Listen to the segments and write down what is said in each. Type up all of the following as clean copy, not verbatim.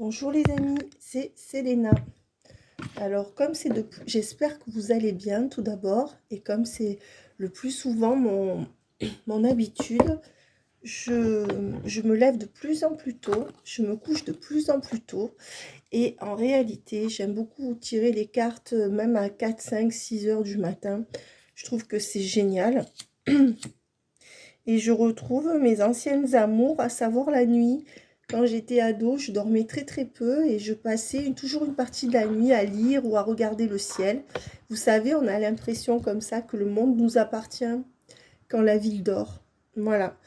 Bonjour les amis, c'est Selena. Alors comme c'est j'espère que vous allez bien tout d'abord, et comme c'est le plus souvent mon habitude, je me lève de plus en plus tôt, je me couche de plus en plus tôt, et en réalité j'aime beaucoup tirer les cartes même à 4, 5, 6 heures du matin. Je trouve que c'est génial. Et je retrouve mes anciennes amours, à savoir la nuit. Quand j'étais ado, je dormais très très peu et je passais toujours une partie de la nuit à lire ou à regarder le ciel. Vous savez, on a l'impression comme ça que le monde nous appartient quand la ville dort. Voilà.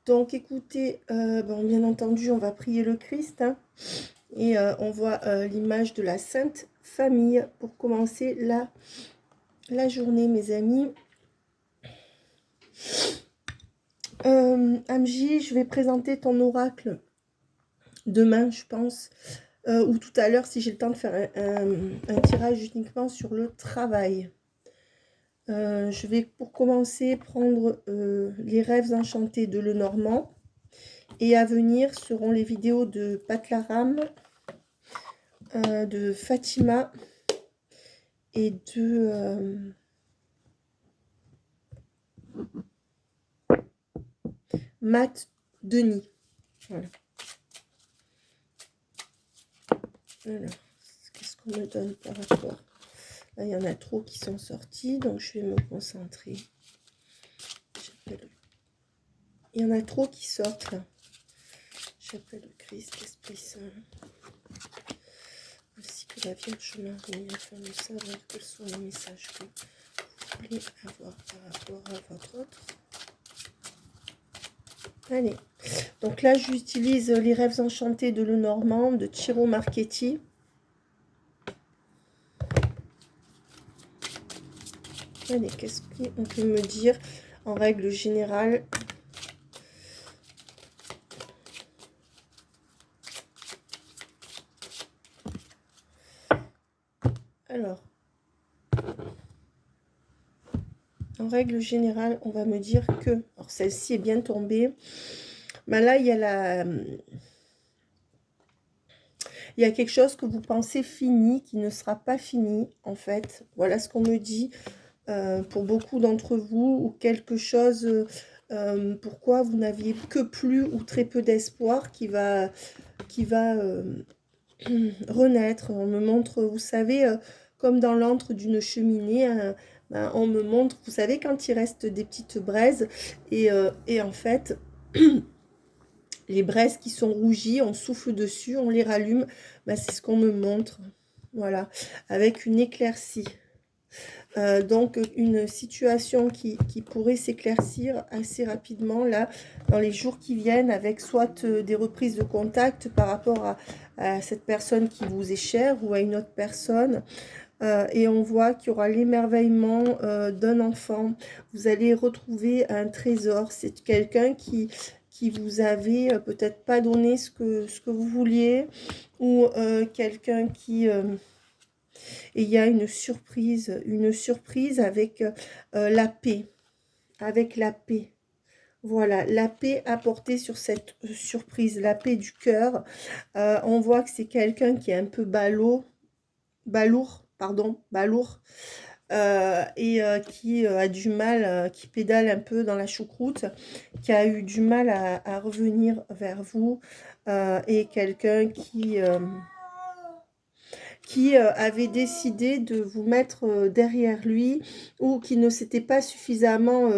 Donc écoutez, bon, bien entendu, on va prier le Christ, hein, et on voit l'image de la Sainte Famille pour commencer la journée, mes amis. Amji, je vais présenter ton oracle demain, je pense, ou tout à l'heure, si j'ai le temps de faire un tirage uniquement sur le travail. Je vais, pour commencer, prendre les rêves enchantés de Lenormand. Et à venir seront les vidéos de Patlaram, de Fatima et de Matt Denis. Voilà. Alors, qu'est-ce qu'on me donne par rapport? Là, il y en a trop qui sont sortis, donc je vais me concentrer. Il y en a trop qui sortent là. J'appelle le Christ, l'Esprit Saint, ainsi que la Vierge Marie, afin de savoir quels sont les messages que vous voulez avoir par rapport à votre autre. Allez, donc là j'utilise les rêves enchantés de Lenormand, de Ciro Marchetti. Allez, qu'est-ce qu'on peut me dire en règle générale? Alors, en règle générale, on va me dire que... Alors, celle-ci est bien tombée. Mais là, il y a il y a quelque chose que vous pensez fini, qui ne sera pas fini, en fait. Voilà ce qu'on me dit pour beaucoup d'entre vous, ou quelque chose... pourquoi vous n'aviez que plus ou très peu d'espoir qui va renaître. On me montre, vous savez, comme dans l'antre d'une cheminée, ben, on me montre, vous savez, quand il reste des petites braises, et en fait, les braises qui sont rougies, on souffle dessus, on les rallume, ben, c'est ce qu'on me montre. Voilà, avec une éclaircie. Donc une situation qui pourrait s'éclaircir assez rapidement là dans les jours qui viennent, avec soit des reprises de contact par rapport à cette personne qui vous est chère ou à une autre personne. Et on voit qu'il y aura l'émerveillement d'un enfant. Vous allez retrouver un trésor. C'est quelqu'un qui vous avait peut-être pas donné ce que vous vouliez, ou quelqu'un qui... et il y a une surprise avec la paix. Avec la paix. Voilà, la paix apportée sur cette surprise, la paix du cœur. On voit que c'est quelqu'un qui est un peu balourd, et qui a du mal, qui pédale un peu dans la choucroute, qui a eu du mal à revenir vers vous, et quelqu'un qui avait décidé de vous mettre derrière lui, ou qui ne s'était pas suffisamment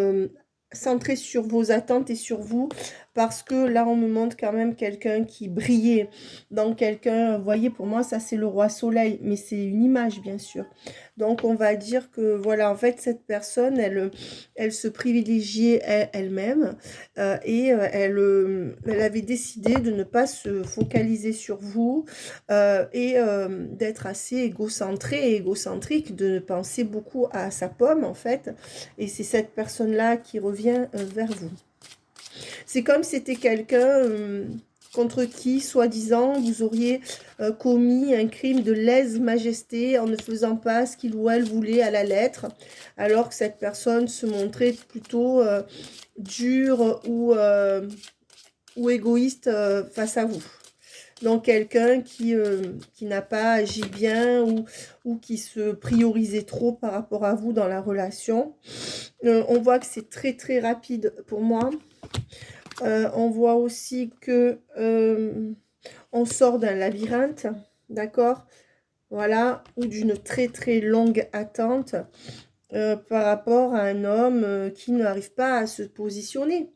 centré sur vos attentes et sur vous, parce que là on me montre quand même quelqu'un qui brillait, donc quelqu'un, vous voyez, pour moi ça c'est le roi soleil, mais c'est une image bien sûr. Donc on va dire que voilà, en fait cette personne, elle se privilégiait elle-même, et elle avait décidé de ne pas se focaliser sur vous, et d'être assez égocentré et égocentrique, de ne penser beaucoup à sa pomme en fait, et c'est cette personne-là qui revient vers vous. C'est comme si c'était quelqu'un contre qui, soi-disant, vous auriez commis un crime de lèse-majesté en ne faisant pas ce qu'il ou elle voulait à la lettre, alors que cette personne se montrait plutôt dure ou égoïste face à vous. Donc quelqu'un qui n'a pas agi bien ou qui se priorisait trop par rapport à vous dans la relation. On voit que c'est très très rapide pour moi. On voit aussi que on sort d'un labyrinthe, d'accord? Voilà, ou d'une très très longue attente par rapport à un homme qui n'arrive pas à se positionner.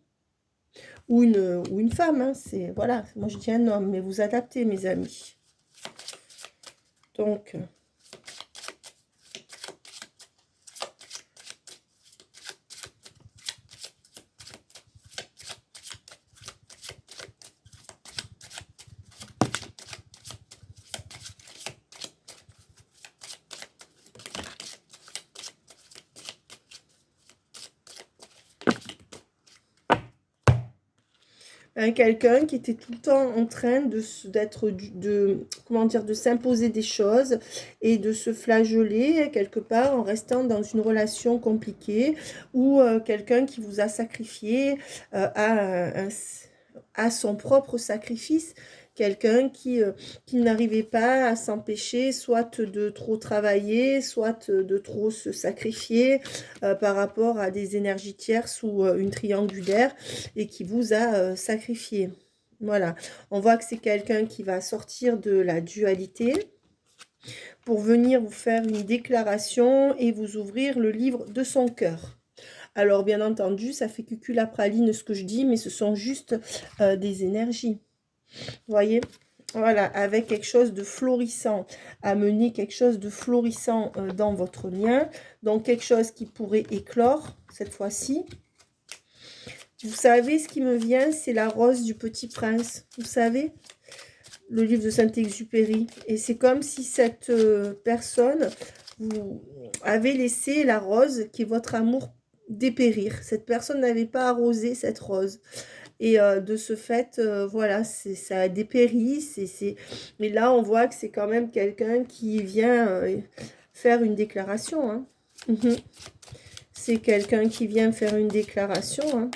Ou une femme, hein, c'est, voilà, moi je dis un homme, mais vous adaptez mes amis. Donc, quelqu'un qui était tout le temps en train comment dire, de s'imposer des choses et de se flageller quelque part en restant dans une relation compliquée, ou quelqu'un qui vous a sacrifié à son propre sacrifice, quelqu'un qui n'arrivait pas à s'empêcher soit de trop travailler, soit de trop se sacrifier par rapport à des énergies tierces ou une triangulaire, et qui vous a sacrifié. Voilà, on voit que c'est quelqu'un qui va sortir de la dualité pour venir vous faire une déclaration et vous ouvrir le livre de son cœur. Alors, bien entendu, ça fait cuculapraline ce que je dis, mais ce sont juste des énergies. Vous voyez? Voilà, avec quelque chose de florissant, amener quelque chose de florissant dans votre lien. Donc, quelque chose qui pourrait éclore cette fois-ci. Vous savez, ce qui me vient, c'est la rose du Petit Prince. Vous savez, le livre de Saint-Exupéry. Et c'est comme si cette personne vous avait laissé la rose qui est votre amour dépérir. Cette personne n'avait pas arrosé cette rose. Et de ce fait, voilà, ça a dépéri. Mais là, on voit que c'est quand même quelqu'un qui vient faire une déclaration. Hein. C'est quelqu'un qui vient faire une déclaration. Hein.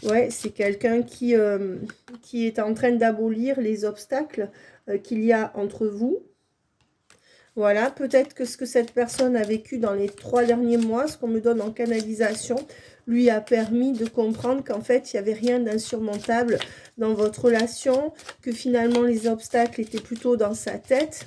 Ouais, c'est quelqu'un qui est en train d'abolir les obstacles qu'il y a entre vous. Voilà, peut-être que ce que cette personne a vécu dans les 3 derniers mois, ce qu'on me donne en canalisation, lui a permis de comprendre qu'en fait, il n'y avait rien d'insurmontable dans votre relation, que finalement, les obstacles étaient plutôt dans sa tête.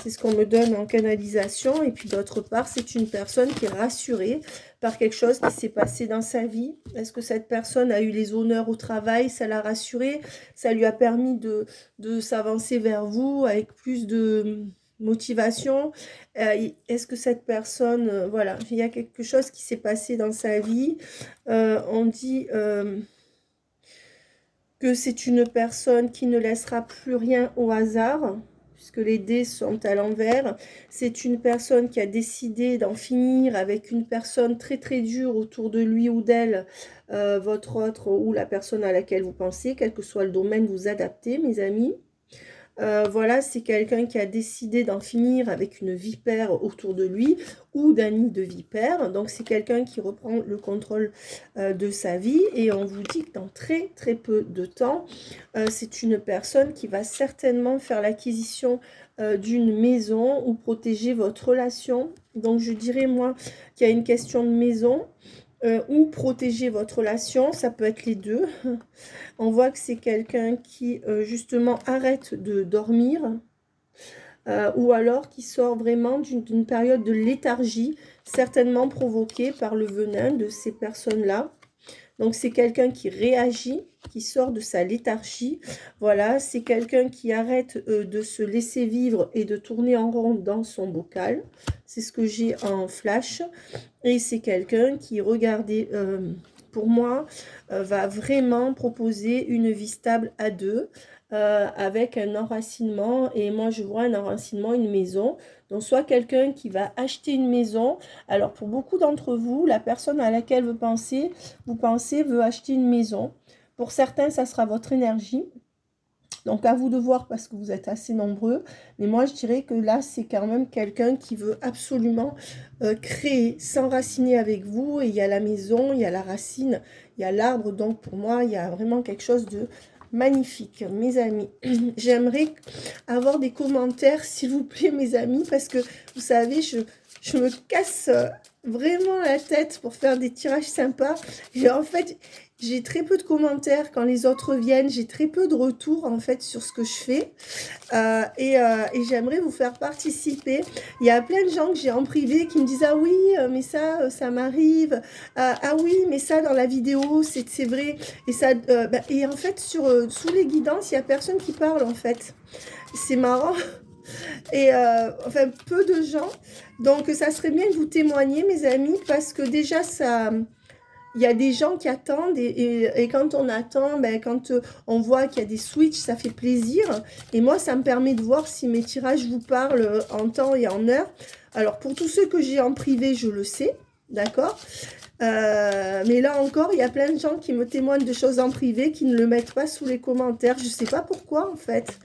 C'est ce qu'on me donne en canalisation. Et puis d'autre part, c'est une personne qui est rassurée par quelque chose qui s'est passé dans sa vie. Est-ce que cette personne a eu les honneurs au travail? Ça l'a rassurée. Ça lui a permis de s'avancer vers vous avec plus de motivation. Est-ce que cette personne, voilà, il y a quelque chose qui s'est passé dans sa vie. On dit que c'est une personne qui ne laissera plus rien au hasard, puisque les dés sont à l'envers. C'est une personne qui a décidé d'en finir avec une personne très très dure autour de lui ou d'elle, votre autre ou la personne à laquelle vous pensez, quel que soit le domaine, vous adaptez, mes amis. Voilà, c'est quelqu'un qui a décidé d'en finir avec une vipère autour de lui ou d'un nid de vipère. Donc, c'est quelqu'un qui reprend le contrôle de sa vie. Et on vous dit que dans très très peu de temps, c'est une personne qui va certainement faire l'acquisition d'une maison ou protéger votre relation. Donc, je dirais, moi, qu'il y a une question de maison. Ou protéger votre relation, ça peut être les deux. On voit que c'est quelqu'un qui, justement, arrête de dormir, ou alors qui sort vraiment d'une période de léthargie, certainement provoquée par le venin de ces personnes-là. Donc, c'est quelqu'un qui réagit, qui sort de sa léthargie. Voilà, c'est quelqu'un qui arrête de se laisser vivre et de tourner en rond dans son bocal. C'est ce que j'ai en flash. Et c'est quelqu'un qui, regardez, pour moi, va vraiment proposer une vie stable à deux, avec un enracinement. Et moi, je vois un enracinement, une maison. Donc, soit quelqu'un qui va acheter une maison. Alors, pour beaucoup d'entre vous, la personne à laquelle vous pensez veut acheter une maison. Pour certains, ça sera votre énergie. Donc, à vous de voir parce que vous êtes assez nombreux. Mais moi, je dirais que là, c'est quand même quelqu'un qui veut absolument créer, s'enraciner avec vous. Et il y a la maison, il y a la racine, il y a l'arbre. Donc, pour moi, il y a vraiment quelque chose de magnifique, mes amis. J'aimerais avoir des commentaires, s'il vous plaît, mes amis, parce que, vous savez, je me casse vraiment la tête pour faire des tirages sympas. Et en fait, j'ai très peu de commentaires quand les autres viennent. J'ai très peu de retours, en fait, sur ce que je fais. Et j'aimerais vous faire participer. Il y a plein de gens que j'ai en privé qui me disent « Ah oui, mais ça m'arrive. Ah oui, mais ça, dans la vidéo, c'est vrai. » Et en fait, sous les guidances, il n'y a personne qui parle, en fait. C'est marrant. Et enfin, peu de gens. Donc, ça serait bien de vous témoigner, mes amis, parce que déjà, il y a des gens qui attendent et quand on attend, ben, quand on voit qu'il y a des switches, ça fait plaisir. Et moi, ça me permet de voir si mes tirages vous parlent en temps et en heure. Alors, pour tous ceux que j'ai en privé, je le sais, d'accord? Mais là encore, il y a plein de gens qui me témoignent de choses en privé, qui ne le mettent pas sous les commentaires. Je ne sais pas pourquoi, en fait.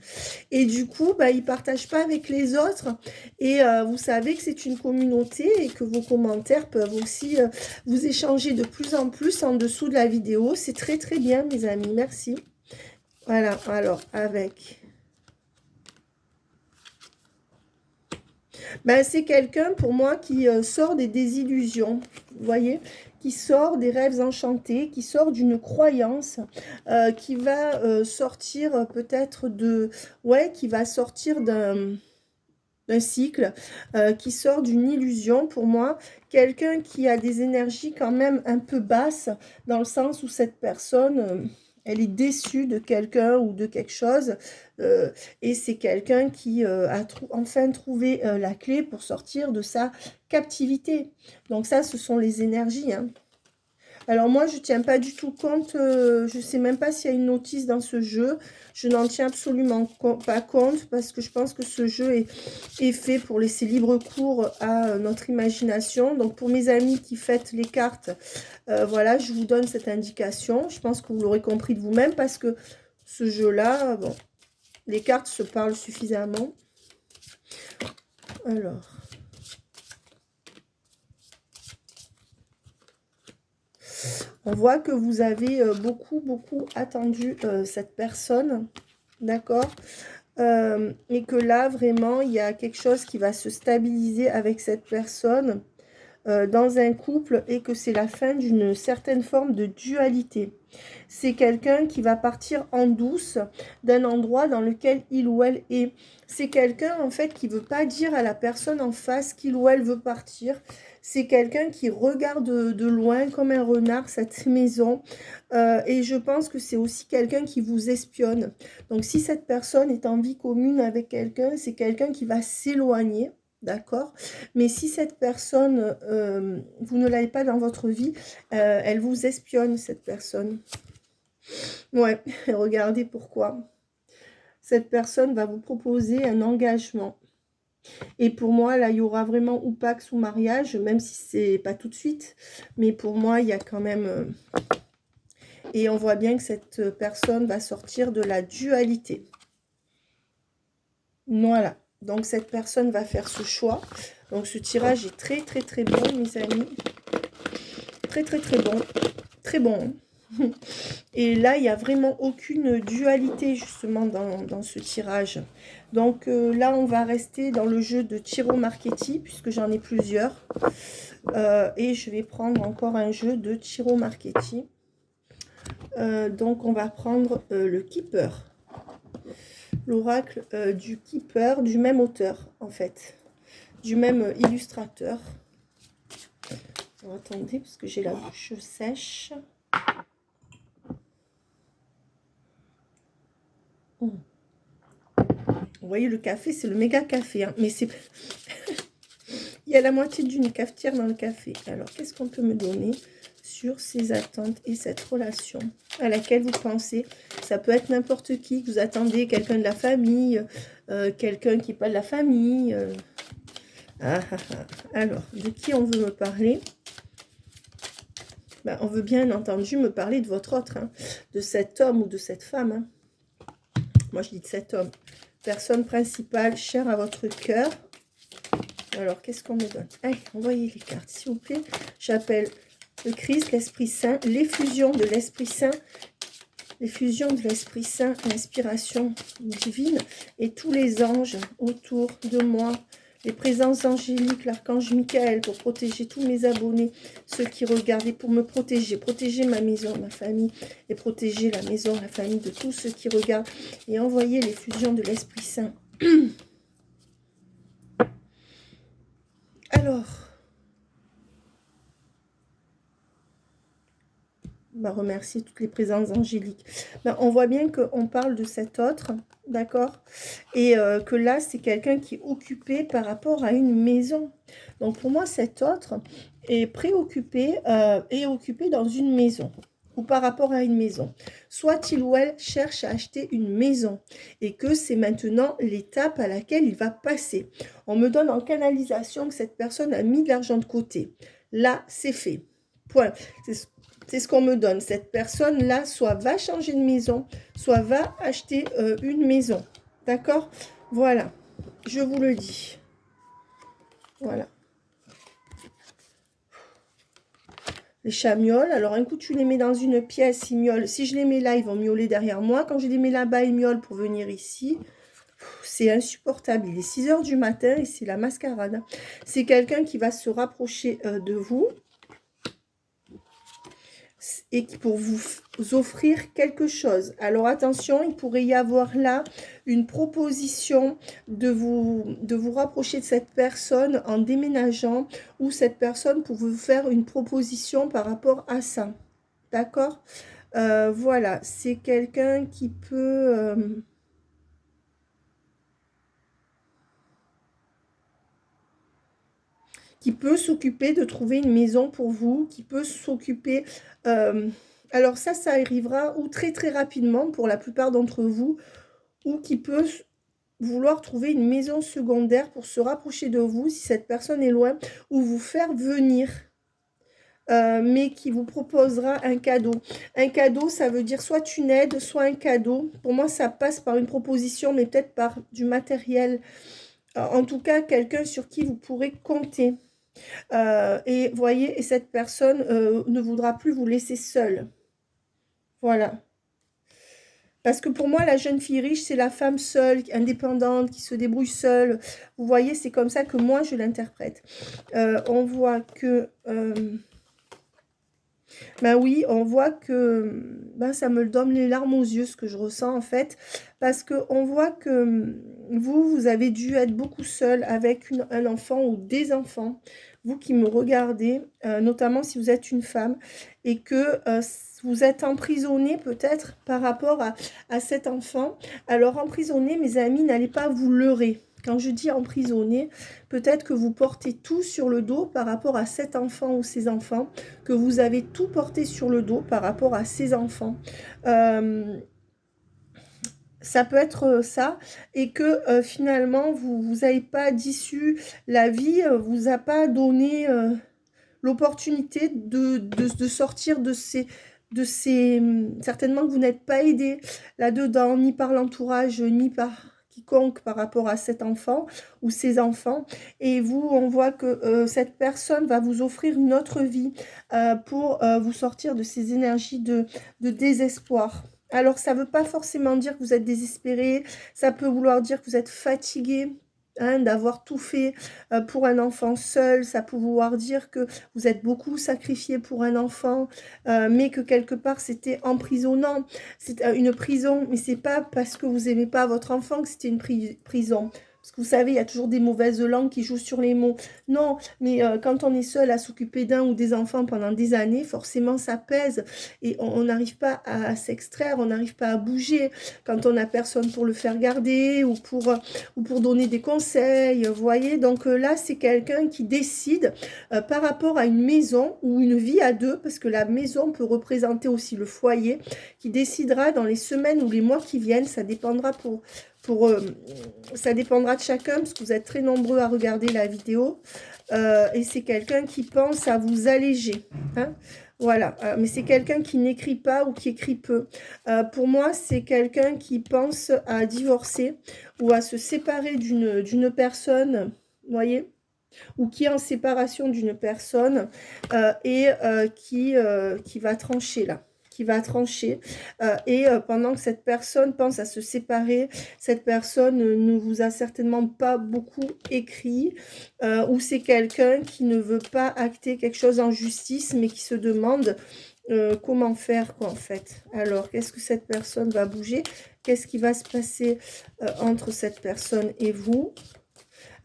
Et du coup, bah, ils ne partagent pas avec les autres. Et vous savez que c'est une communauté et que vos commentaires peuvent aussi vous échanger de plus en plus en dessous de la vidéo. C'est très, très bien, mes amis. Merci. Voilà, alors, avec... Ben, c'est quelqu'un, pour moi, qui sort des désillusions, vous voyez, qui sort des rêves enchantés, qui sort d'une croyance, qui va sortir peut-être de... Ouais, qui va sortir d'un cycle, qui sort d'une illusion, pour moi, quelqu'un qui a des énergies quand même un peu basses, dans le sens où cette personne... elle est déçue de quelqu'un ou de quelque chose. Et c'est quelqu'un qui a enfin trouvé la clé pour sortir de sa captivité. Donc ça, ce sont les énergies. Hein. Alors moi, je ne tiens pas du tout compte, je ne sais même pas s'il y a une notice dans ce jeu. Je n'en tiens absolument pas compte parce que je pense que ce jeu est fait pour laisser libre cours à notre imagination. Donc pour mes amis qui fêtent les cartes, voilà, je vous donne cette indication. Je pense que vous l'aurez compris de vous-même parce que ce jeu-là, bon, les cartes se parlent suffisamment. Alors... On voit que vous avez beaucoup attendu cette personne, d'accord? Et que là, vraiment, il y a quelque chose qui va se stabiliser avec cette personne dans un couple et que c'est la fin d'une certaine forme de dualité. C'est quelqu'un qui va partir en douce d'un endroit dans lequel il ou elle est. C'est quelqu'un, en fait, qui ne veut pas dire à la personne en face qu'il ou elle veut partir. C'est quelqu'un qui regarde de loin comme un renard cette maison. Et je pense que c'est aussi quelqu'un qui vous espionne. Donc, si cette personne est en vie commune avec quelqu'un, c'est quelqu'un qui va s'éloigner. D'accord? Mais si cette personne, vous ne l'avez pas dans votre vie, elle vous espionne, cette personne. Ouais, regardez pourquoi. Cette personne va vous proposer un engagement. Et pour moi, là, il y aura vraiment ou pax ou mariage, même si c'est pas tout de suite. Mais pour moi, il y a quand même... Et on voit bien que cette personne va sortir de la dualité. Voilà. Donc, cette personne va faire ce choix. Donc, ce tirage est très, très, très bon, mes amis. Très, très, très bon. Très bon. Et là, il n'y a vraiment aucune dualité, justement, dans ce tirage. Donc, là, on va rester dans le jeu de Tiro Marchetti, puisque j'en ai plusieurs. Et je vais prendre encore un jeu de Tiro Marchetti. Donc, on va prendre le Keeper. L'oracle du Keeper, du même auteur, en fait. Du même illustrateur. Alors, attendez, parce que j'ai la bouche sèche. Vous voyez, le café, c'est le méga café. Hein, mais c'est... Il y a la moitié d'une cafetière dans le café. Alors, qu'est-ce qu'on peut me donner sur ces attentes et cette relation à laquelle vous pensez? Ça peut être n'importe qui, que vous attendez, quelqu'un de la famille, quelqu'un qui n'est pas de la famille. Alors, de qui on veut me parler? Ben, on veut bien entendu me parler de votre autre, hein, de cet homme ou de cette femme. Hein. Moi, je dis de cet homme. Personne principale, chère à votre cœur. Alors, qu'est-ce qu'on me donne? Allez, envoyez les cartes, s'il vous plaît. J'appelle le Christ, l'Esprit Saint, l'effusion de l'Esprit Saint l'effusion de l'Esprit Saint, l'inspiration divine et tous les anges autour de moi, les présences angéliques, l'archange Michael pour protéger tous mes abonnés, ceux qui regardent et pour me protéger, protéger ma maison, ma famille et protéger la maison, la famille de tous ceux qui regardent et envoyer l'effusion de l'Esprit Saint. Alors, on va remercier toutes les présences angéliques. Ben, on voit bien qu'on parle de cet autre, d'accord? Et que là, c'est quelqu'un qui est occupé par rapport à une maison. Donc, pour moi, cet autre est préoccupé et occupé dans une maison ou par rapport à une maison. Soit il ou elle cherche à acheter une maison et que c'est maintenant l'étape à laquelle il va passer. On me donne en canalisation que cette personne a mis de l'argent de côté. Là, c'est fait. Point. C'est ce qu'on me donne. Cette personne-là, soit va changer de maison, soit va acheter une maison. D'accord? Voilà. Je vous le dis. Voilà. Les chats miaulent. Alors, un coup, tu les mets dans une pièce, ils miaulent. Si je les mets là, ils vont miauler derrière moi. Quand je les mets là-bas, ils miaulent pour venir ici. C'est insupportable. Il est 6 h du matin et c'est la mascarade. C'est quelqu'un qui va se rapprocher de vous et qui pour vous offrir quelque chose. Alors attention, il pourrait y avoir là une proposition de vous rapprocher de cette personne en déménageant, ou cette personne pour vous faire une proposition par rapport à ça. D'accord? Voilà, c'est quelqu'un qui peut... qui peut s'occuper de trouver une maison pour vous, qui peut s'occuper... alors ça arrivera ou très très rapidement pour la plupart d'entre vous, ou qui peut vouloir trouver une maison secondaire pour se rapprocher de vous si cette personne est loin, ou vous faire venir, mais qui vous proposera un cadeau. Un cadeau, ça veut dire soit une aide, soit un cadeau. Pour moi, ça passe par une proposition, mais peut-être par du matériel. En tout cas, quelqu'un sur qui vous pourrez compter. Et voyez, et cette personne ne voudra plus vous laisser seule. Voilà. Parce que pour moi, la jeune fille riche, c'est la femme seule, indépendante, qui se débrouille seule. Vous voyez, c'est comme ça que moi, je l'interprète. On voit que... ben oui, on voit que... Ben ça me donne les larmes aux yeux, ce que je ressens, en fait. Parce qu'on voit que vous avez dû être beaucoup seule avec un enfant ou des enfants. Vous qui me regardez, notamment si vous êtes une femme, et que vous êtes emprisonné peut-être par rapport à cet enfant. Alors emprisonné, mes amis, n'allez pas vous leurrer. Quand je dis emprisonné, peut-être que vous portez tout sur le dos par rapport à cet enfant ou ces enfants, que vous avez tout porté sur le dos par rapport à ces enfants. Ça peut être ça, et que finalement, vous n'avez pas d'issue, la vie vous a pas donné l'opportunité de sortir de ces... certainement que vous n'êtes pas aidé là-dedans, ni par l'entourage, ni par quiconque par rapport à cet enfant ou ses enfants. Et vous, on voit que cette personne va vous offrir une autre vie pour vous sortir de ces énergies de désespoir. Alors, ça ne veut pas forcément dire que vous êtes désespéré, ça peut vouloir dire que vous êtes fatigué, hein, d'avoir tout fait pour un enfant seul. Ça peut vouloir dire que vous êtes beaucoup sacrifié pour un enfant, mais que quelque part c'était emprisonnant. C'est une prison, mais c'est pas parce que vous n'aimez pas votre enfant que c'était une prison. Parce que vous savez, il y a toujours des mauvaises langues qui jouent sur les mots. Non, mais quand on est seul à s'occuper d'un ou des enfants pendant des années, forcément ça pèse. Et on n'arrive pas à s'extraire, on n'arrive pas à bouger. Quand on n'a personne pour le faire garder ou pour donner des conseils, vous voyez. Donc là, c'est quelqu'un qui décide par rapport à une maison ou une vie à deux, parce que la maison peut représenter aussi le foyer, qui décidera dans les semaines ou les mois qui viennent. Ça dépendra ça dépendra de chacun, parce que vous êtes très nombreux à regarder la vidéo. Et c'est quelqu'un qui pense à vous alléger, hein. Voilà, mais c'est quelqu'un qui n'écrit pas ou qui écrit peu. Pour moi, c'est quelqu'un qui pense à divorcer ou à se séparer d'une personne, vous voyez, ou qui est en séparation d'une personne et qui va trancher là, qui va trancher. Pendant que cette personne pense à se séparer, cette personne ne vous a certainement pas beaucoup écrit, ou c'est quelqu'un qui ne veut pas acter quelque chose en justice, mais qui se demande comment faire, quoi, en fait. Alors, qu'est-ce que cette personne va bouger? Qu'est-ce qui va se passer entre cette personne et vous?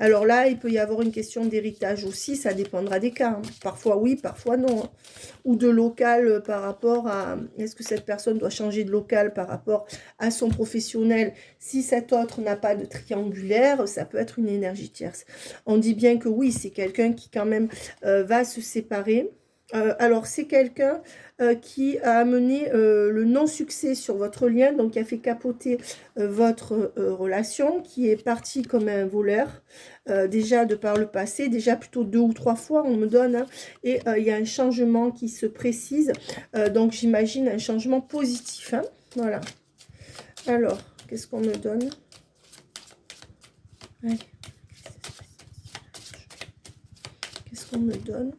Alors là, il peut y avoir une question d'héritage aussi, ça dépendra des cas, hein. Parfois oui, parfois non, hein. Ou de local par rapport à... Est-ce que cette personne doit changer de local par rapport à son professionnel? Si cet autre n'a pas de triangulaire, ça peut être une énergie tierce. On dit bien que oui, c'est quelqu'un qui quand même va se séparer. Alors, c'est quelqu'un qui a amené le non-succès sur votre lien, donc qui a fait capoter votre relation, qui est parti comme un voleur, déjà de par le passé, déjà plutôt 2 ou 3 fois, on me donne, hein, et il y a un changement qui se précise, donc j'imagine un changement positif, hein, voilà. Alors, qu'est-ce qu'on me donne? Allez. Qu'est-ce qu'on me donne?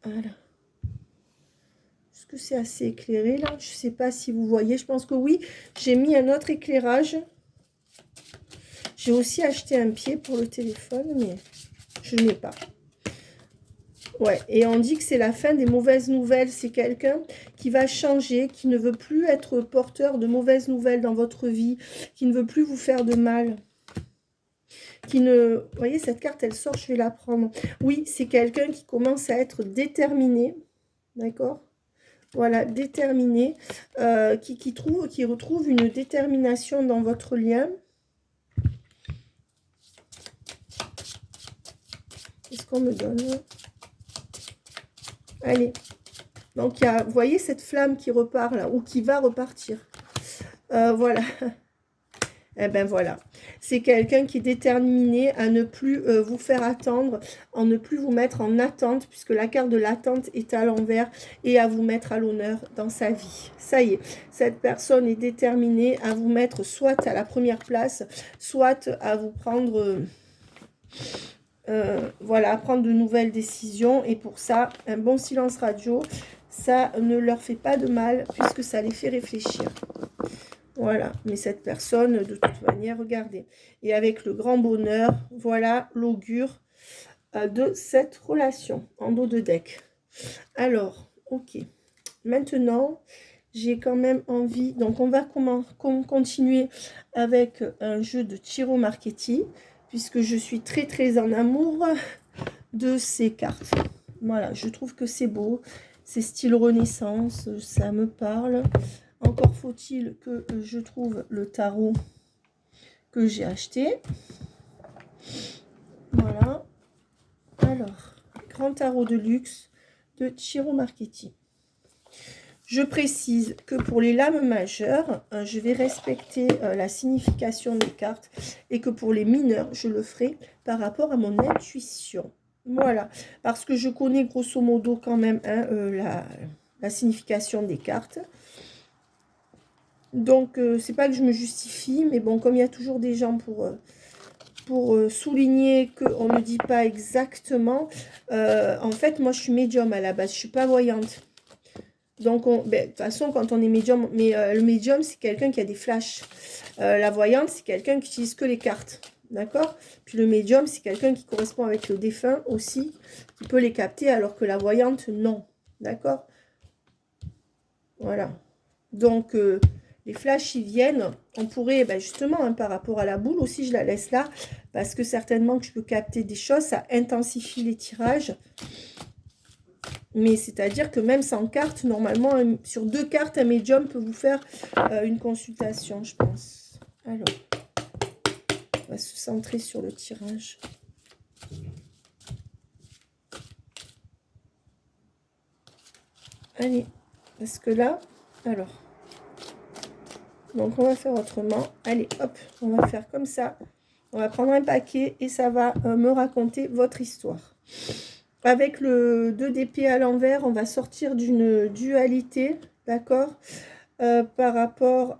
Voilà. Est-ce que c'est assez éclairé là? Je ne sais pas si vous voyez. Je pense que oui. J'ai mis un autre éclairage. J'ai aussi acheté un pied pour le téléphone, mais je n'ai pas. Ouais, et on dit que c'est la fin des mauvaises nouvelles. C'est quelqu'un qui va changer, qui ne veut plus être porteur de mauvaises nouvelles dans votre vie, qui ne veut plus vous faire de mal. Qui ne... Vous voyez, cette carte, elle sort, je vais la prendre. Oui, c'est quelqu'un qui commence à être déterminé. D'accord? Voilà, déterminé, qui retrouve une détermination dans votre lien. Qu'est-ce qu'on me donne? Allez. Donc, il y a, vous voyez cette flamme qui repart là, ou qui va repartir. Voilà. Eh ben voilà, c'est quelqu'un qui est déterminé à ne plus vous faire attendre, à ne plus vous mettre en attente, puisque la carte de l'attente est à l'envers, et à vous mettre à l'honneur dans sa vie. Ça y est, cette personne est déterminée à vous mettre soit à la première place, soit à vous prendre, voilà, à prendre de nouvelles décisions. Et pour ça, un bon silence radio, ça ne leur fait pas de mal, puisque ça les fait réfléchir. Voilà, mais cette personne, de toute manière, regardez. Et avec le grand bonheur, voilà l'augure de cette relation en dos de deck. Alors, ok. Maintenant, j'ai quand même envie... Donc, on va continuer avec un jeu de Chiro Marchetti, puisque je suis très, très en amour de ces cartes. Voilà, je trouve que c'est beau. C'est style Renaissance, ça me parle. Encore faut-il que je trouve le tarot que j'ai acheté. Voilà. Alors, grand tarot de luxe de Chiro Marchetti. Je précise que pour les lames majeures, je vais respecter la signification des cartes et que pour les mineurs, je le ferai par rapport à mon intuition. Voilà, parce que je connais grosso modo quand même hein, la signification des cartes. Donc, c'est pas que je me justifie, mais bon, comme il y a toujours des gens pour souligner qu'on ne dit pas exactement, en fait, moi, je suis médium à la base, je suis pas voyante. Donc, de toute façon, quand on est médium, mais le médium, c'est quelqu'un qui a des flashs. La voyante, c'est quelqu'un qui utilise que les cartes, d'accord? Puis le médium, c'est quelqu'un qui correspond avec le défunt aussi, qui peut les capter, alors que la voyante, non, d'accord? Voilà. Donc, les flashs, ils viennent. On pourrait, ben justement, hein, par rapport à la boule aussi, je la laisse là. Parce que certainement que je peux capter des choses. Ça intensifie les tirages. Mais c'est-à-dire que même sans carte, normalement, sur 2 cartes, un médium peut vous faire une consultation, je pense. Alors, on va se centrer sur le tirage. Allez, parce que là, alors... Donc, on va faire autrement. Allez, hop, on va faire comme ça. On va prendre un paquet et ça va me raconter votre histoire. Avec le 2 d'épée à l'envers, on va sortir d'une dualité, d'accord, par rapport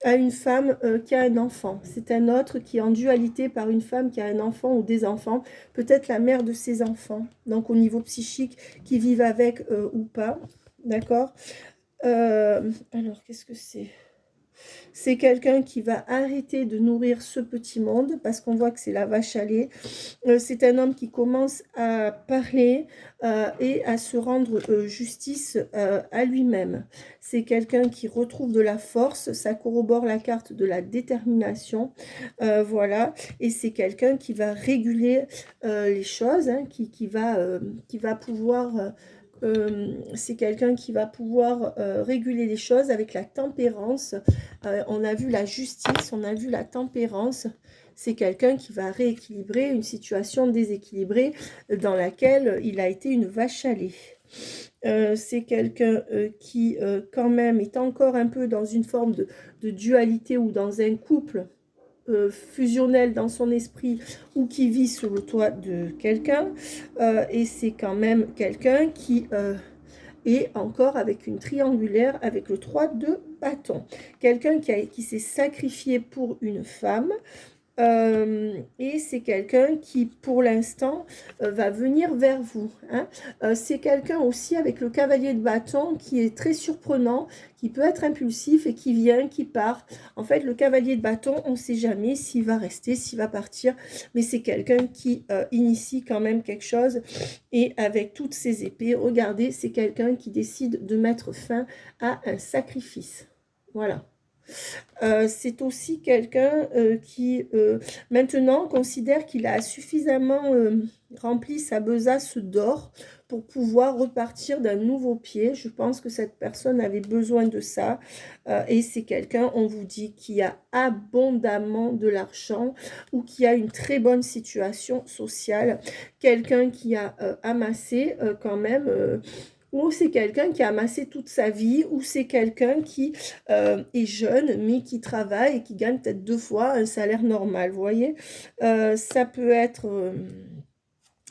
à une femme qui a un enfant. C'est un autre qui est en dualité par une femme qui a un enfant ou des enfants, peut-être la mère de ses enfants, donc au niveau psychique, qui vivent avec ou pas, d'accord. Alors, qu'est-ce que c'est? C'est quelqu'un qui va arrêter de nourrir ce petit monde, parce qu'on voit que c'est la vache à lait. C'est un homme qui commence à parler et à se rendre justice à lui-même. C'est quelqu'un qui retrouve de la force, ça corrobore la carte de la détermination, voilà. Et c'est quelqu'un qui va réguler les choses, hein, qui va pouvoir... c'est quelqu'un qui va pouvoir réguler les choses avec la tempérance. On a vu la justice, on a vu la tempérance. C'est quelqu'un qui va rééquilibrer une situation déséquilibrée dans laquelle il a été une vache à lait. C'est quelqu'un qui quand même est encore un peu dans une forme de dualité ou dans un couple fusionnel dans son esprit ou qui vit sous le toit de quelqu'un. Et c'est quand même quelqu'un qui est encore avec une triangulaire avec le 3 de bâton. Quelqu'un qui s'est sacrifié pour une femme. Et c'est quelqu'un qui, pour l'instant, va venir vers vous. Hein. C'est quelqu'un aussi avec le cavalier de bâton qui est très surprenant, qui peut être impulsif et qui vient, qui part. En fait, le cavalier de bâton, on ne sait jamais s'il va rester, s'il va partir, mais c'est quelqu'un qui initie quand même quelque chose. Et avec toutes ses épées, regardez, c'est quelqu'un qui décide de mettre fin à un sacrifice. Voilà. C'est aussi quelqu'un qui maintenant considère qu'il a suffisamment rempli sa besace d'or pour pouvoir repartir d'un nouveau pied. Je pense que cette personne avait besoin de ça. Et c'est quelqu'un, on vous dit, qui a abondamment de l'argent ou qui a une très bonne situation sociale. Quelqu'un qui a amassé quand même... ou c'est quelqu'un qui a amassé toute sa vie, ou c'est quelqu'un qui est jeune, mais qui travaille et qui gagne peut-être 2 fois un salaire normal, vous voyez. Ça peut être...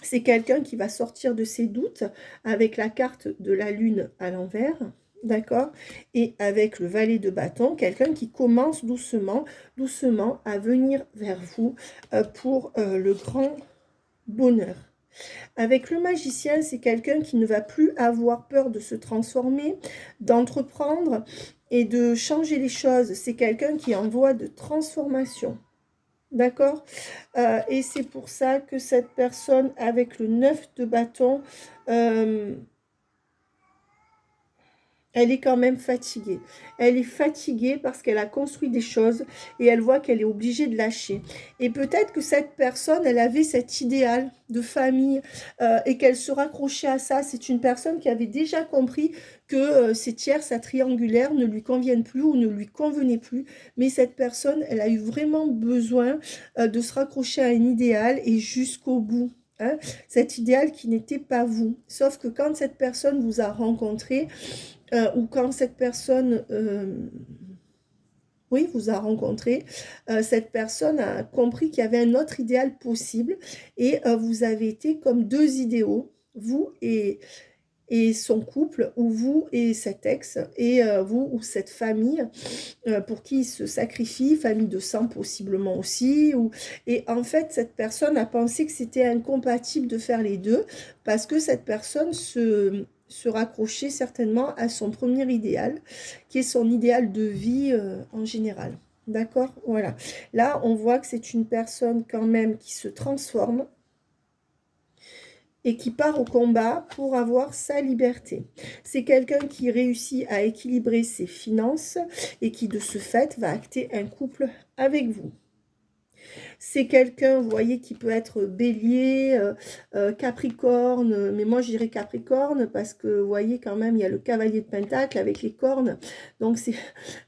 c'est quelqu'un qui va sortir de ses doutes avec la carte de la lune à l'envers, d'accord? Et avec le valet de bâton, quelqu'un qui commence doucement, doucement à venir vers vous pour le grand bonheur. Avec le magicien, c'est quelqu'un qui ne va plus avoir peur de se transformer, d'entreprendre et de changer les choses. C'est quelqu'un qui est en voie de transformation. D'accord? Et c'est pour ça que cette personne, avec le 9 de bâton, elle est quand même fatiguée. Elle est fatiguée parce qu'elle a construit des choses et elle voit qu'elle est obligée de lâcher. Et peut-être que cette personne, elle avait cet idéal de famille et qu'elle se raccrochait à ça. C'est une personne qui avait déjà compris que ces tierces à triangulaire ne lui conviennent plus ou ne lui convenaient plus. Mais cette personne, elle a eu vraiment besoin de se raccrocher à un idéal et jusqu'au bout. Hein, cet idéal qui n'était pas vous. Sauf que quand cette personne vous a rencontré, ou quand cette personne oui, vous a rencontré, cette personne a compris qu'il y avait un autre idéal possible et vous avez été comme 2 idéaux, vous et son couple, ou vous et cet ex, et vous ou cette famille pour qui il se sacrifie, famille de sang possiblement aussi. Et en fait, cette personne a pensé que c'était incompatible de faire les deux, parce que cette personne se raccrochait certainement à son premier idéal, qui est son idéal de vie en général. D'accord? Voilà. Là, on voit que c'est une personne quand même qui se transforme, et qui part au combat pour avoir sa liberté. C'est quelqu'un qui réussit à équilibrer ses finances et qui, de ce fait, va acter un couple avec vous. C'est quelqu'un, vous voyez, qui peut être bélier, capricorne, mais moi je dirais capricorne parce que, vous voyez, quand même, il y a le cavalier de pentacle avec les cornes, donc c'est,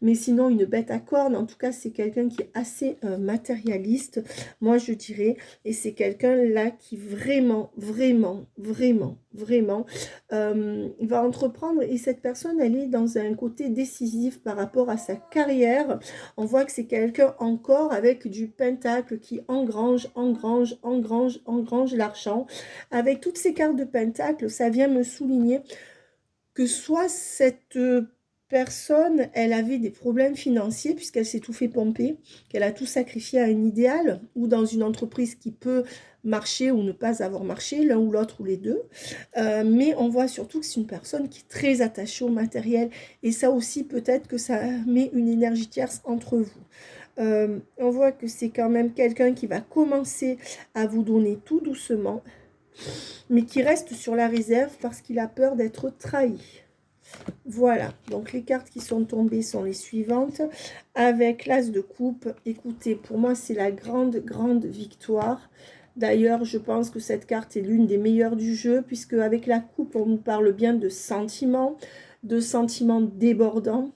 mais sinon une bête à cornes, en tout cas, c'est quelqu'un qui est assez matérialiste, moi je dirais, et c'est quelqu'un là qui vraiment, vraiment, vraiment, vraiment va entreprendre, et cette personne, elle est dans un côté décisif par rapport à sa carrière. On voit que c'est quelqu'un encore avec du pentacle qui engrange, engrange, engrange, engrange l'argent. Avec toutes ces cartes de pentacle, ça vient me souligner que soit cette personne, elle avait des problèmes financiers puisqu'elle s'est tout fait pomper, qu'elle a tout sacrifié à un idéal ou dans une entreprise qui peut marcher ou ne pas avoir marché, l'un ou l'autre ou les deux. Mais on voit surtout que c'est une personne qui est très attachée au matériel et ça aussi peut-être que ça met une énergie tierce entre vous. On voit que c'est quand même quelqu'un qui va commencer à vous donner tout doucement, mais qui reste sur la réserve parce qu'il a peur d'être trahi. Voilà, donc les cartes qui sont tombées sont les suivantes. Avec l'As de coupe, écoutez, pour moi c'est la grande, grande victoire. D'ailleurs, je pense que cette carte est l'une des meilleures du jeu, puisque avec la coupe, on nous parle bien de sentiments débordants,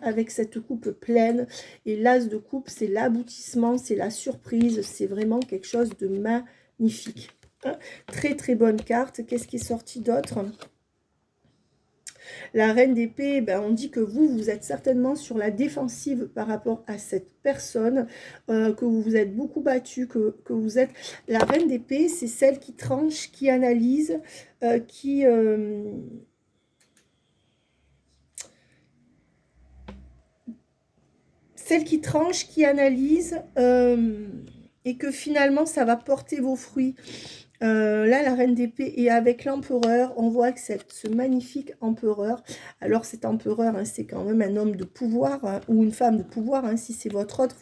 avec cette coupe pleine. Et l'As de coupe, c'est l'aboutissement, c'est la surprise, c'est vraiment quelque chose de magnifique. Très, très bonne carte. Qu'est-ce qui est sorti d'autre ? La reine d'épée, ben, on dit que vous êtes certainement sur la défensive par rapport à cette personne, que vous vous êtes beaucoup battu, que vous êtes... La reine d'épée, c'est celle qui tranche, qui analyse, celle qui tranche, qui analyse, et que finalement, ça va porter vos fruits. Là, la reine d'épée, et avec l'empereur, on voit que c'est ce magnifique empereur. Alors, cet empereur, hein, c'est quand même un homme de pouvoir, hein, ou une femme de pouvoir. Hein, si c'est votre autre,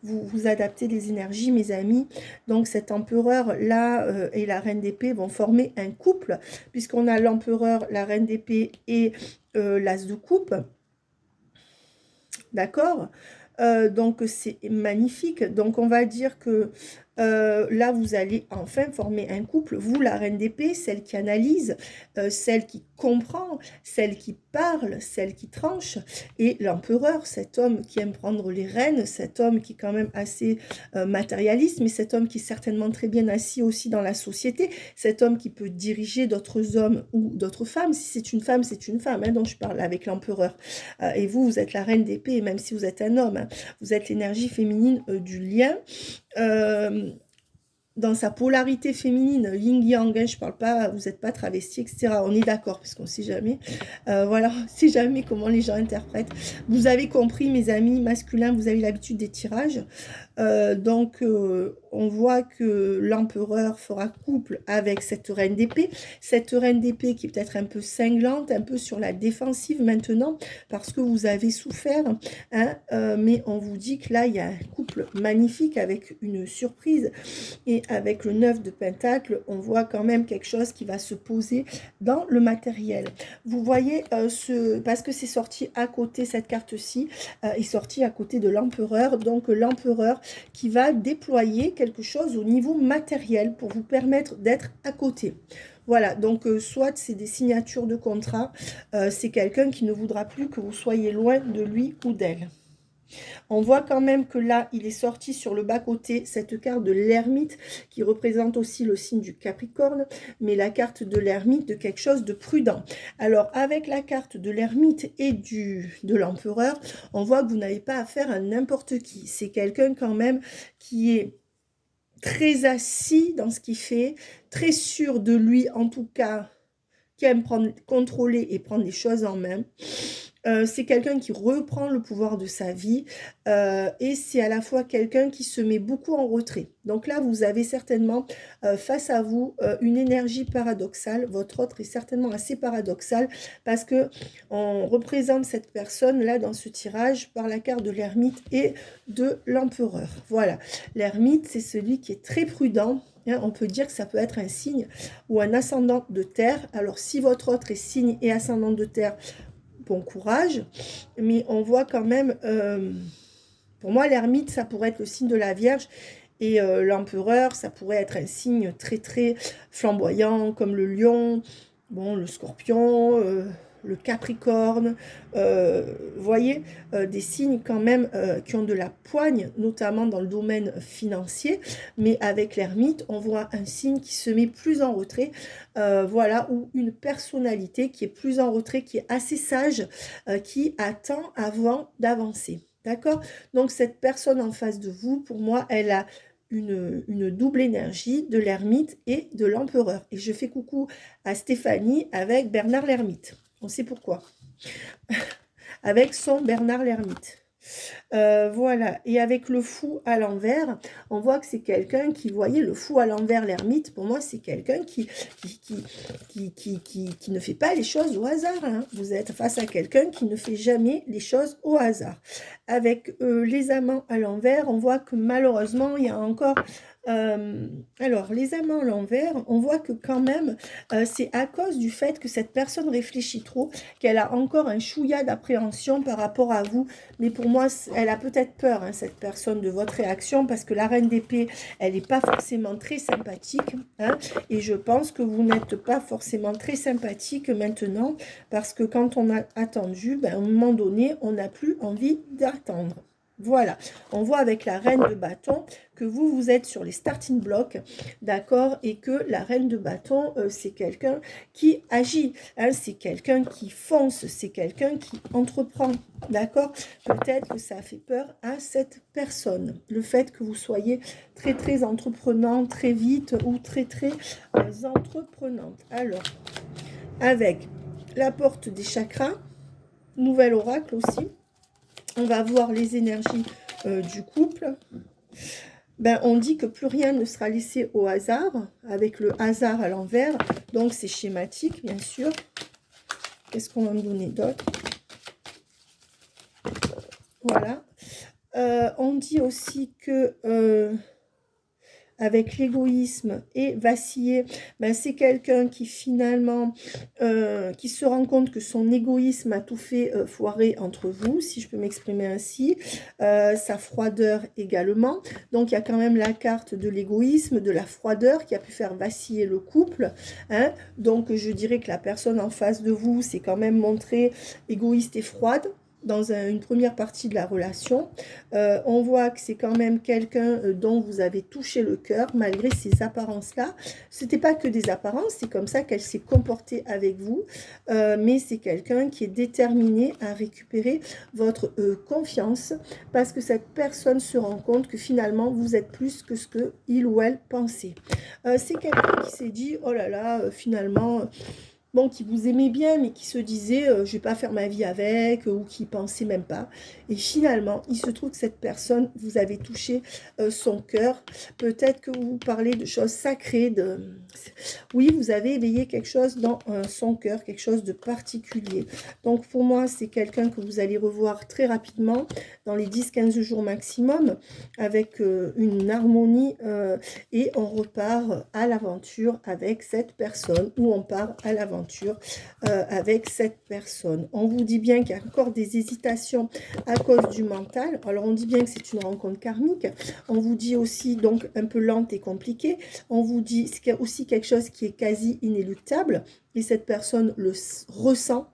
vous adaptez les énergies, mes amis. Donc, cet empereur-là et la reine d'épée vont former un couple, puisqu'on a l'empereur, la reine d'épée et l'as de coupe. D'accord? Donc, c'est magnifique. Donc, on va dire que là, vous allez enfin former un couple. Vous, la reine d'épée, celle qui analyse, celle qui comprend, celle qui parle, celle qui tranche. Et l'empereur, cet homme qui aime prendre les rênes, cet homme qui est quand même assez matérialiste, mais cet homme qui est certainement très bien assis aussi dans la société, cet homme qui peut diriger d'autres hommes ou d'autres femmes. Si c'est une femme, c'est une femme, hein, dont je parle avec l'empereur. Et vous êtes la reine d'épée, même si vous êtes un homme, hein, vous êtes l'énergie féminine du lien. Dans sa polarité féminine, yin-yang, hein, je parle pas, vous n'êtes pas travesti, etc. On est d'accord, parce qu'on ne sait jamais. Voilà, on ne sait jamais comment les gens interprètent. Vous avez compris, mes amis masculins, vous avez l'habitude des tirages. Donc, on voit que l'empereur fera couple avec cette reine d'épée. Cette reine d'épée qui est peut-être un peu cinglante, un peu sur la défensive maintenant, parce que vous avez souffert. Hein, mais on vous dit que là, il y a un couple magnifique avec une surprise. Et avec le 9 de Pentacle, on voit quand même quelque chose qui va se poser dans le matériel. Vous voyez, parce que c'est sorti à côté, cette carte-ci est sortie à côté de l'empereur. Donc, l'empereur qui va déployer quelque chose au niveau matériel pour vous permettre d'être à côté. Voilà, donc soit c'est des signatures de contrat, c'est quelqu'un qui ne voudra plus que vous soyez loin de lui ou d'elle. On voit quand même que là, il est sorti sur le bas-côté cette carte de l'ermite qui représente aussi le signe du Capricorne, mais la carte de l'ermite de quelque chose de prudent. Alors, avec la carte de l'ermite et de l'empereur, on voit que vous n'avez pas affaire à n'importe qui. C'est quelqu'un quand même qui est très assis dans ce qu'il fait, très sûr de lui en tout cas, qui aime contrôler et prendre les choses en main. C'est quelqu'un qui reprend le pouvoir de sa vie et c'est à la fois quelqu'un qui se met beaucoup en retrait. Donc là, vous avez certainement face à vous une énergie paradoxale. Votre autre est certainement assez paradoxal parce que on représente cette personne-là dans ce tirage par la carte de l'ermite et de l'empereur. Voilà, l'ermite, c'est celui qui est très prudent. On peut dire que ça peut être un signe ou un ascendant de terre. Alors, si votre autre est signe et ascendant de terre, bon courage, mais on voit quand même, pour moi l'ermite ça pourrait être le signe de la Vierge et l'empereur ça pourrait être un signe très très flamboyant comme le lion, bon le scorpion, le capricorne, voyez, des signes quand même qui ont de la poigne, notamment dans le domaine financier, mais avec l'ermite, on voit un signe qui se met plus en retrait, voilà, ou une personnalité qui est plus en retrait, qui est assez sage, qui attend avant d'avancer, d'accord? Donc cette personne en face de vous, pour moi, elle a une double énergie de l'ermite et de l'empereur. Et je fais coucou à Stéphanie avec Bernard l'ermite. On sait pourquoi. avec son Bernard l'ermite. Voilà, et avec le fou à l'envers, on voit que c'est quelqu'un qui, voyez, le fou à l'envers, l'ermite, pour moi, c'est quelqu'un qui ne fait pas les choses au hasard. Hein. Vous êtes face à quelqu'un qui ne fait jamais les choses au hasard. Avec les amants à l'envers, on voit que malheureusement, il y a encore... alors, les amants à l'envers, on voit que quand même, c'est à cause du fait que cette personne réfléchit trop, qu'elle a encore un chouïa d'appréhension par rapport à vous. Mais pour moi, elle a peut-être peur, hein, cette personne, de votre réaction, parce que la reine d'épée, elle n'est pas forcément très sympathique. Hein, et je pense que vous n'êtes pas forcément très sympathique maintenant, parce que quand on a attendu, ben, à un moment donné, on n'a plus envie d'attendre. Voilà, on voit avec la reine de bâton que vous êtes sur les starting blocks, d'accord, et que la reine de bâton, c'est quelqu'un qui agit, hein, c'est quelqu'un qui fonce, c'est quelqu'un qui entreprend, d'accord. Peut-être que ça a fait peur à cette personne, le fait que vous soyez très, très entreprenant, très vite ou très, très entreprenante. Alors, avec la porte des chakras, nouvel oracle aussi, on va voir les énergies du couple. Ben, on dit que plus rien ne sera laissé au hasard, avec le hasard à l'envers. Donc, c'est schématique, bien sûr. Qu'est-ce qu'on va me donner d'autre? Voilà. On dit aussi que... avec l'égoïsme et vaciller, ben c'est quelqu'un qui finalement, qui se rend compte que son égoïsme a tout fait foirer entre vous, si je peux m'exprimer ainsi, sa froideur également. Donc il y a quand même la carte de l'égoïsme, de la froideur qui a pu faire vaciller le couple. Hein. Donc je dirais que la personne en face de vous s'est quand même montrée égoïste et froide dans une première partie de la relation. On voit que c'est quand même quelqu'un dont vous avez touché le cœur, malgré ces apparences-là. Ce n'était pas que des apparences, c'est comme ça qu'elle s'est comportée avec vous, mais c'est quelqu'un qui est déterminé à récupérer votre confiance, parce que cette personne se rend compte que finalement, vous êtes plus que ce qu'il ou elle pensait. C'est quelqu'un qui s'est dit, oh là là, finalement... bon, qui vous aimait bien, mais qui se disait je vais pas faire ma vie avec, ou qui pensait même pas. Et finalement, il se trouve que cette personne, vous avez touché son cœur. Peut-être que vous parlez de choses sacrées. Oui, vous avez éveillé quelque chose dans son cœur, quelque chose de particulier. Donc, pour moi, c'est quelqu'un que vous allez revoir très rapidement, dans les 10-15 jours maximum, avec une harmonie, et on repart à l'aventure avec cette personne, ou on part à l'aventure avec cette personne. On vous dit bien qu'il y a encore des hésitations à cause du mental. Alors, on dit bien que c'est une rencontre karmique. On vous dit aussi, donc, un peu lente et compliquée. On vous dit qu'il y a aussi quelque chose qui est quasi inéluctable, et cette personne le ressent.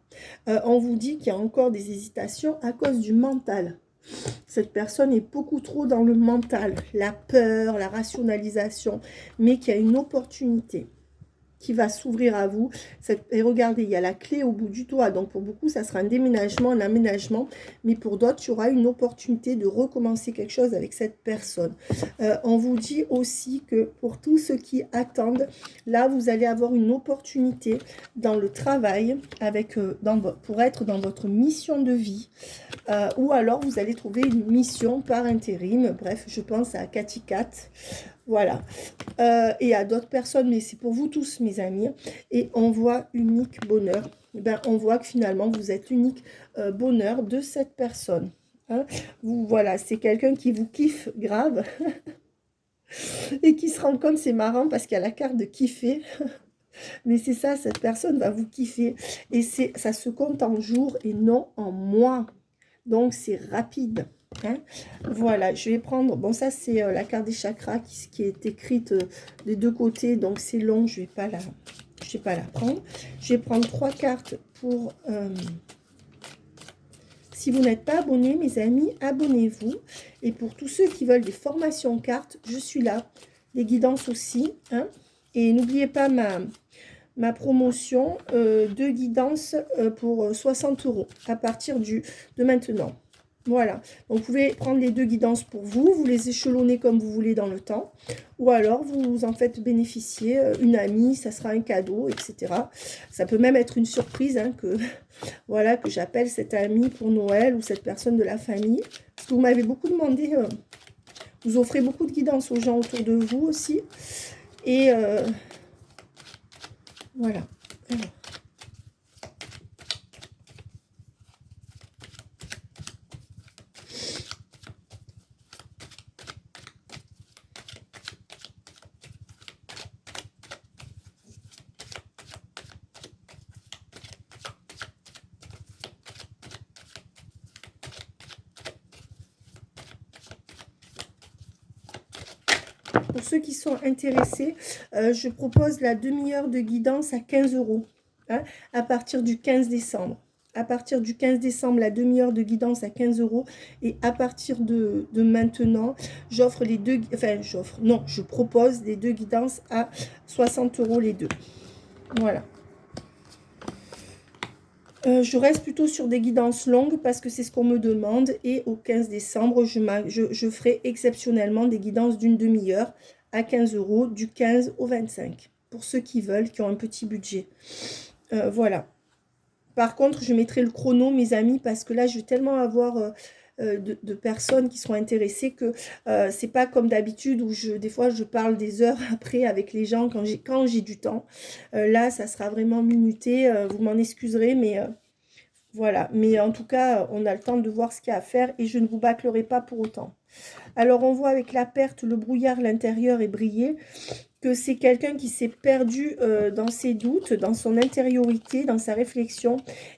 On vous dit qu'il y a encore des hésitations à cause du mental. Cette personne est beaucoup trop dans le mental, la peur, la rationalisation, mais qu'il y a une opportunité qui va s'ouvrir à vous. Et regardez, il y a la clé au bout du doigt. Donc, pour beaucoup, ça sera un déménagement, un aménagement. Mais pour d'autres, il y aura une opportunité de recommencer quelque chose avec cette personne. On vous dit aussi que pour tous ceux qui attendent, là, vous allez avoir une opportunité dans le travail, avec, pour être dans votre mission de vie. Ou alors, vous allez trouver une mission par intérim. Bref, je pense à Cathy Cat. Voilà. Et à d'autres personnes, mais c'est pour vous tous, mes amis. Et on voit unique bonheur. Eh ben, on voit que finalement, vous êtes unique bonheur de cette personne. Hein. Vous, voilà, c'est quelqu'un qui vous kiffe grave. Et qui se rend compte, c'est marrant, parce qu'il y a la carte de kiffer. Mais c'est ça, cette personne va vous kiffer. Et ça se compte en jours et non en mois. Donc, c'est rapide. Hein. Voilà, je vais prendre, bon ça c'est la carte des chakras qui est écrite des deux côtés, donc c'est long, je vais pas la prendre. Je vais prendre 3 cartes pour, si vous n'êtes pas abonné, mes amis, abonnez-vous. Et pour tous ceux qui veulent des formations cartes, je suis là, les guidances aussi. Hein. Et n'oubliez pas ma promotion de guidance pour 60 € à partir de maintenant. Voilà, donc vous pouvez prendre les deux guidances pour vous, vous les échelonnez comme vous voulez dans le temps, ou alors vous en faites bénéficier une amie, ça sera un cadeau, etc. Ça peut même être une surprise, hein, voilà, que j'appelle cette amie pour Noël ou cette personne de la famille. Parce que vous m'avez beaucoup demandé, vous offrez beaucoup de guidance aux gens autour de vous aussi. Et voilà. Alors. Pour ceux qui sont intéressés, je propose la demi-heure de guidance à 15 €, hein, à partir du 15 décembre. À partir du 15 décembre, la demi-heure de guidance à 15 €. Et à partir de maintenant, j'offre les deux, enfin j'offre, non, je propose les deux guidances à 60 € les deux. Voilà. Je reste plutôt sur des guidances longues parce que c'est ce qu'on me demande. Et au 15 décembre, je ferai exceptionnellement des guidances d'une demi-heure à 15 € du 15 au 25. Pour ceux qui veulent, qui ont un petit budget. Voilà. Par contre, je mettrai le chrono, mes amis, parce que là, je vais tellement avoir de personnes qui seront intéressées que c'est pas comme d'habitude où des fois, je parle des heures après avec les gens quand j'ai du temps. Là, ça sera vraiment minuté. Vous m'en excuserez, mais voilà. Mais en tout cas, on a le temps de voir ce qu'il y a à faire et je ne vous bâclerai pas pour autant. Alors, on voit avec la perte, le brouillard, l'intérieur est brillé, que c'est quelqu'un qui s'est perdu dans ses doutes, dans son intériorité, dans sa réflexion,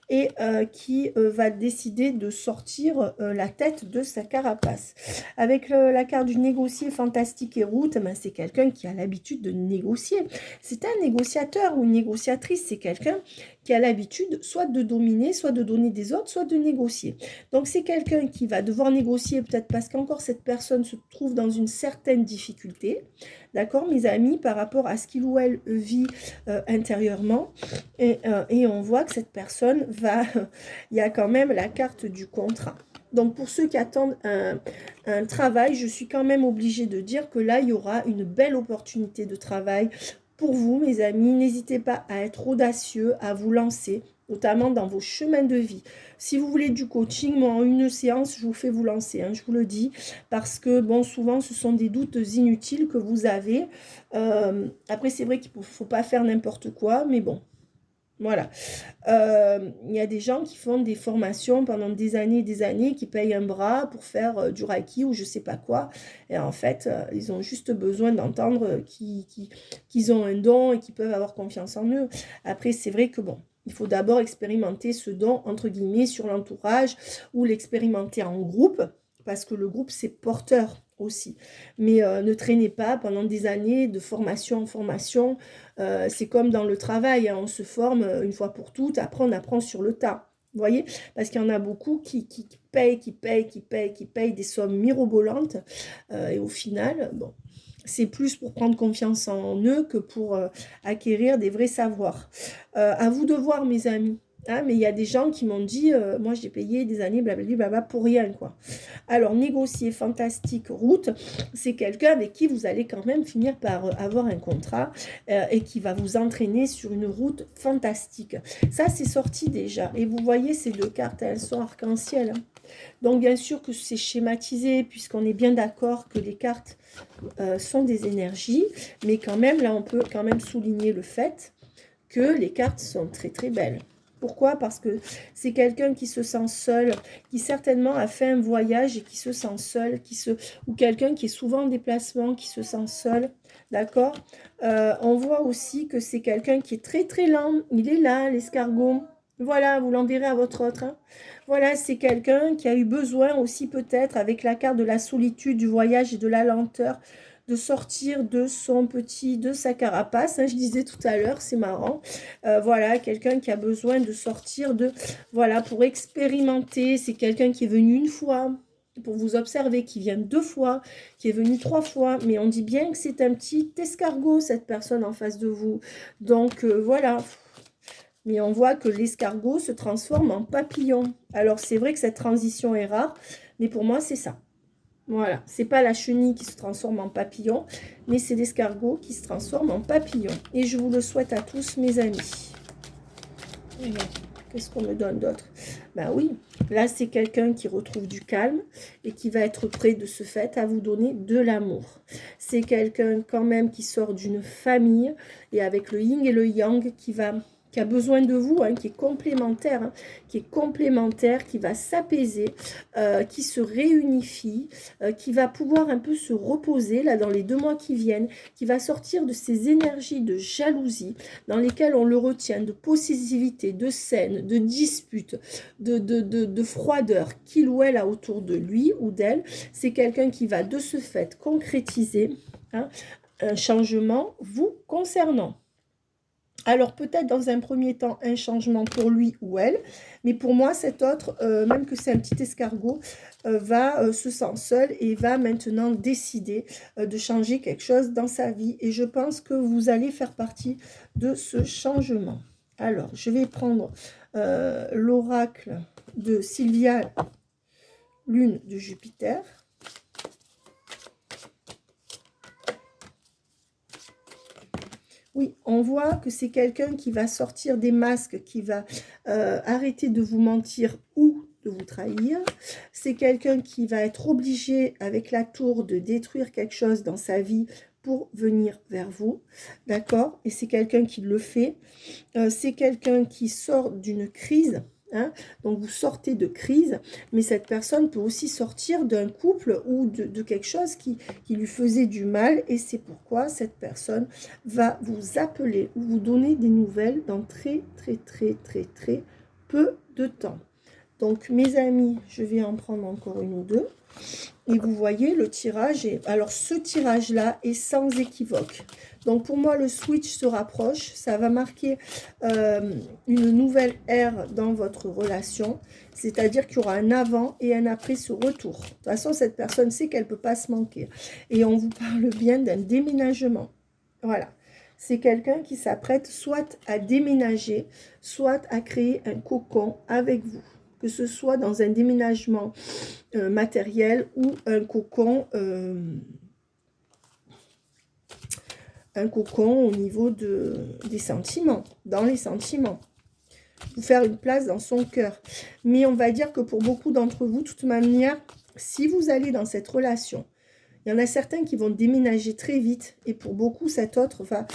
et qui va décider de sortir la tête de sa carapace. Avec la carte du négocier fantastique et route, ben, c'est quelqu'un qui a l'habitude de négocier. C'est un négociateur ou une négociatrice, c'est quelqu'un qui a l'habitude soit de dominer, soit de donner des ordres, soit de négocier. Donc c'est quelqu'un qui va devoir négocier, peut-être parce qu'encore cette personne se trouve dans une certaine difficulté, d'accord, mes amis, par rapport à ce qu'il ou elle vit intérieurement. Et on voit que cette personne va... il y a quand même la carte du contrat. Donc, pour ceux qui attendent un travail, je suis quand même obligée de dire que là, il y aura une belle opportunité de travail pour vous, mes amis. N'hésitez pas à être audacieux, à vous lancer, notamment dans vos chemins de vie. Si vous voulez du coaching, moi, en une séance, je vous fais vous lancer, hein, je vous le dis, parce que, bon, souvent, ce sont des doutes inutiles que vous avez. Après, c'est vrai qu'il ne faut pas faire n'importe quoi, mais bon, voilà. Il y a des gens qui font des formations pendant des années, qui payent un bras pour faire du Reiki ou je sais pas quoi. Et en fait, ils ont juste besoin d'entendre qu'ils ont un don et qu'ils peuvent avoir confiance en eux. Après, c'est vrai que bon, il faut d'abord expérimenter ce don, entre guillemets, sur l'entourage ou l'expérimenter en groupe, parce que le groupe, c'est porteur aussi. Mais ne traînez pas pendant des années de formation en formation. C'est comme dans le travail, hein, on se forme une fois pour toutes, après on apprend sur le tas. Vous voyez? Parce qu'il y en a beaucoup qui payent des sommes mirobolantes. Et au final, bon, c'est plus pour prendre confiance en eux que pour acquérir des vrais savoirs. À vous de voir, mes amis. Hein, mais il y a des gens qui m'ont dit, moi j'ai payé des années, blablabla, pour rien, quoi. Alors, négocier fantastique route, c'est quelqu'un avec qui vous allez quand même finir par avoir un contrat et qui va vous entraîner sur une route fantastique. Ça, c'est sorti déjà. Et vous voyez, ces deux cartes, elles sont arc-en-ciel. Hein. Donc, bien sûr que c'est schématisé, puisqu'on est bien d'accord que les cartes sont des énergies. Mais quand même, là, on peut quand même souligner le fait que les cartes sont très, très belles. Pourquoi? Parce que c'est quelqu'un qui se sent seul, qui certainement a fait un voyage et qui se sent seul, ou quelqu'un qui est souvent en déplacement, qui se sent seul, d'accord? On voit aussi que c'est quelqu'un qui est très très lent, il est là, l'escargot, voilà, vous l'enverrez à votre autre. Hein. Voilà, c'est quelqu'un qui a eu besoin aussi peut-être, avec la carte de la solitude, du voyage et de la lenteur, de sortir de sa carapace, hein, je disais tout à l'heure, c'est marrant, voilà, quelqu'un qui a besoin de sortir voilà, pour expérimenter, c'est quelqu'un qui est venu une fois, pour vous observer, qui vient 2 fois, qui est venu 3 fois, mais on dit bien que c'est un petit escargot, cette personne en face de vous, donc voilà, Mais on voit que l'escargot se transforme en papillon. Alors, c'est vrai que cette transition est rare, mais pour moi, c'est ça. Voilà, c'est pas la chenille qui se transforme en papillon, mais c'est l'escargot qui se transforme en papillon. Et je vous le souhaite à tous, mes amis. Qu'est-ce qu'on me donne d'autre? Ben oui, là, c'est quelqu'un qui retrouve du calme et qui va être prêt de ce fait à vous donner de l'amour. C'est quelqu'un quand même qui sort d'une famille et avec le yin et le yang qui a besoin de vous, hein, qui est complémentaire, qui va s'apaiser, qui se réunifie, qui va pouvoir un peu se reposer là dans les 2 mois qui viennent, qui va sortir de ces énergies de jalousie dans lesquelles on le retient, de possessivité, de scène, de dispute, de froideur qu'il ou elle a autour de lui ou d'elle. C'est quelqu'un qui va de ce fait concrétiser, hein, un changement vous concernant. Alors peut-être dans un premier temps un changement pour lui ou elle, mais pour moi cet autre, même que c'est un petit escargot, se sent seul et va maintenant décider de changer quelque chose dans sa vie. Et je pense que vous allez faire partie de ce changement. Alors je vais prendre l'oracle de Sylvia, lune de Jupiter. Oui, on voit que c'est quelqu'un qui va sortir des masques, qui va arrêter de vous mentir ou de vous trahir. C'est quelqu'un qui va être obligé, avec la tour, de détruire quelque chose dans sa vie pour venir vers vous, d'accord? Et c'est quelqu'un qui le fait. C'est quelqu'un qui sort d'une crise. Hein, donc vous sortez de crise, mais cette personne peut aussi sortir d'un couple ou de quelque chose qui lui faisait du mal, et c'est pourquoi cette personne va vous appeler ou vous donner des nouvelles dans très peu de temps. Donc mes amis, je vais en prendre encore une ou deux. Et vous voyez, le tirage est... Alors, ce tirage-là est sans équivoque. Donc, pour moi, le switch se rapproche. Ça va marquer une nouvelle ère dans votre relation. C'est-à-dire qu'il y aura un avant et un après ce retour. De toute façon, cette personne sait qu'elle ne peut pas se manquer. Et on vous parle bien d'un déménagement. Voilà. C'est quelqu'un qui s'apprête soit à déménager, soit à créer un cocon avec vous. Que ce soit dans un déménagement matériel ou un cocon au niveau des sentiments, dans les sentiments. Vous faire une place dans son cœur. Mais on va dire que pour beaucoup d'entre vous, de toute manière, si vous allez dans cette relation, il y en a certains qui vont déménager très vite et pour beaucoup, cet autre va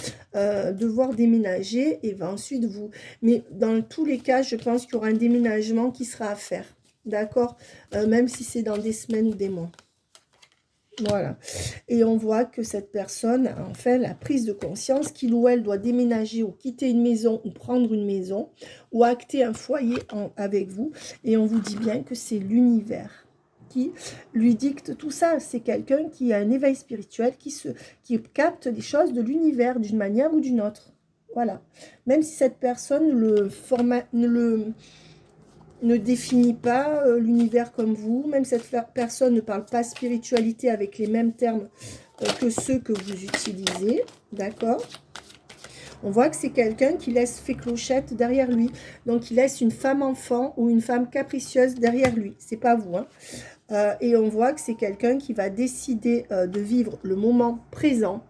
devoir déménager et va ensuite vous... Mais dans tous les cas, je pense qu'il y aura un déménagement qui sera à faire. D'accord, même si c'est dans des semaines ou des mois. Voilà. Et on voit que cette personne a en fait la prise de conscience qu'il ou elle doit déménager ou quitter une maison ou prendre une maison ou acter un foyer avec vous. Et on vous dit bien que c'est l'univers qui lui dicte tout ça. C'est quelqu'un qui a un éveil spirituel, qui capte les choses de l'univers d'une manière ou d'une autre. Voilà. Même si cette personne ne définit pas l'univers comme vous, même cette personne ne parle pas spiritualité avec les mêmes termes que ceux que vous utilisez, d'accord? On voit que c'est quelqu'un qui laisse fée clochette derrière lui, donc il laisse une femme enfant ou une femme capricieuse derrière lui, c'est pas vous, hein. Et on voit que c'est quelqu'un qui va décider de vivre le moment présent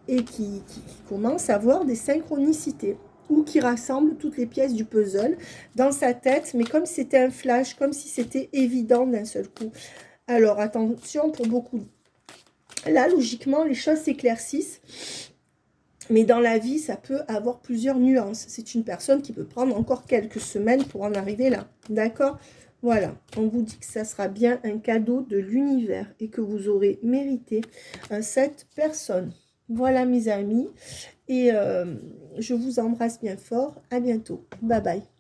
et qui commence à avoir des synchronicités, ou qui rassemble toutes les pièces du puzzle dans sa tête, mais comme si c'était un flash, comme si c'était évident d'un seul coup. Alors, attention pour beaucoup. Là, logiquement, les choses s'éclaircissent, mais dans la vie, ça peut avoir plusieurs nuances. C'est une personne qui peut prendre encore quelques semaines pour en arriver là. D'accord ? Voilà, on vous dit que ça sera bien un cadeau de l'univers et que vous aurez mérité cette personne. Voilà mes amis, et je vous embrasse bien fort. À bientôt. Bye bye.